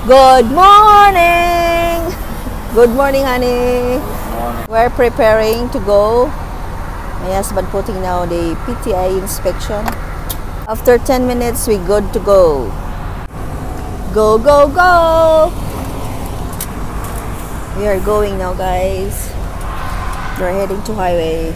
Good morning! Good morning, honey. We're preparing to go. My husband putting now the PTI inspection. After 10 minutes, we good to go. Go, go, go! We are going now, guys. We're heading to highway.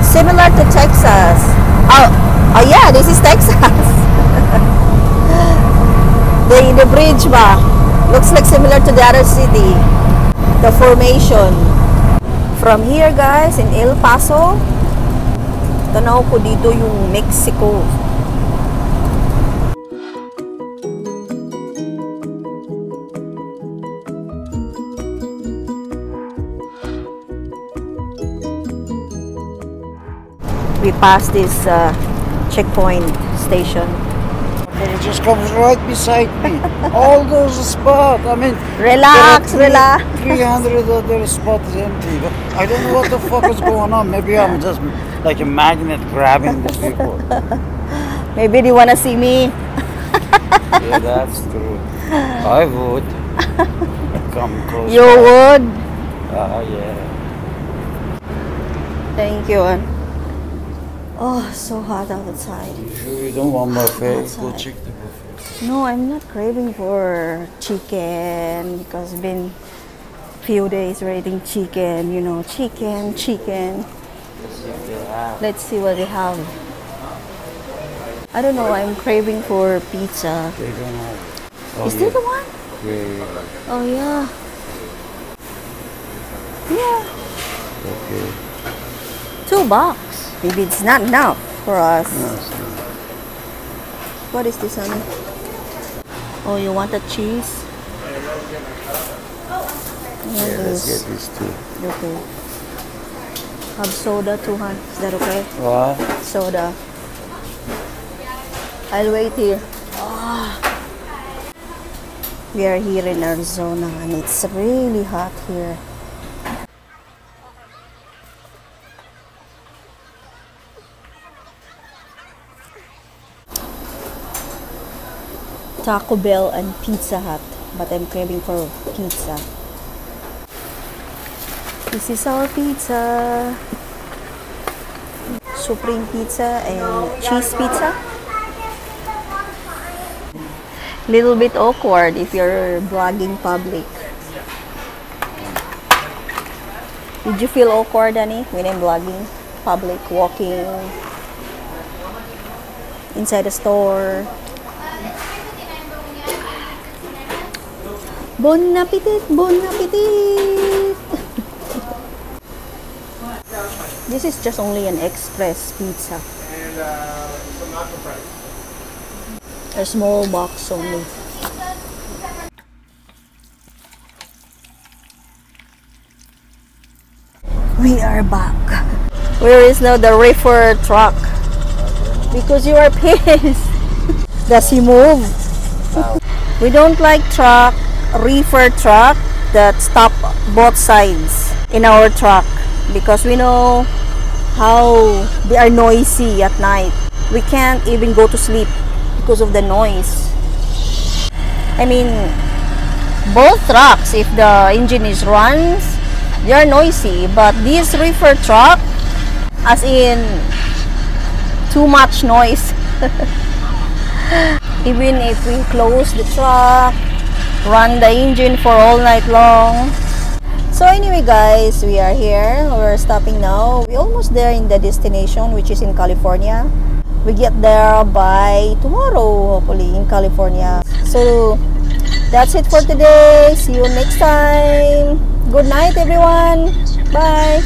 Similar to Texas. Oh yeah, this is Texas. the bridge ba? Looks like similar to the other city. The formation. From here, guys, in El Paso, tanaw ko dito yung Mexico. We passed this checkpoint station. It just comes right beside me. All those spots. I mean, relax. 300 other spots empty. But I don't know what the fuck is going on. Maybe I'm just like a magnet grabbing the people. Maybe they wanna see me. Yeah, that's true. I would come close. You would? Yeah. Thank you. Oh, so hot outside. You sure you don't want buffet? Go check the buffet. No, I'm not craving for chicken because it's been few days we're eating chicken, you know, chicken. Let's see if they have. Let's see what they have. I don't know, I'm craving for pizza. They don't have. Oh, Is this the one? Yeah. Oh yeah. Yeah. Okay. $2. Maybe it's not enough for us. No, what is this, honey? Oh, you want a cheese? yeah, let's get these two. Okay. Have soda too, hon. Is that okay? What? Soda. I'll wait here. Oh. We are here in Arizona and it's really hot here. Taco Bell and Pizza Hut, but I'm craving for pizza. This is our pizza. Supreme pizza and cheese pizza. Little bit awkward if you're vlogging public. Did you feel awkward, Annie, when I'm vlogging public, walking inside a store? Bon appetit! Bon appetit! This is just only an express pizza. And some nacho fries. A small box only. We are back. Where is now the reefer truck? Because you are pissed. Does he move? We don't like reefer truck that stop both sides in our truck because we know how they are noisy at night. We can't even go to sleep because of the noise. I mean, both trucks, if the engine is runs, they are noisy, but this reefer truck, as in too much noise. Even if we close the truck, run the engine for all night long. So anyway, guys, we are here. We're stopping now. We're almost there in the destination, which is in California. We get there by tomorrow, hopefully, in California. So that's it for today. See you next time. Good night, everyone. Bye.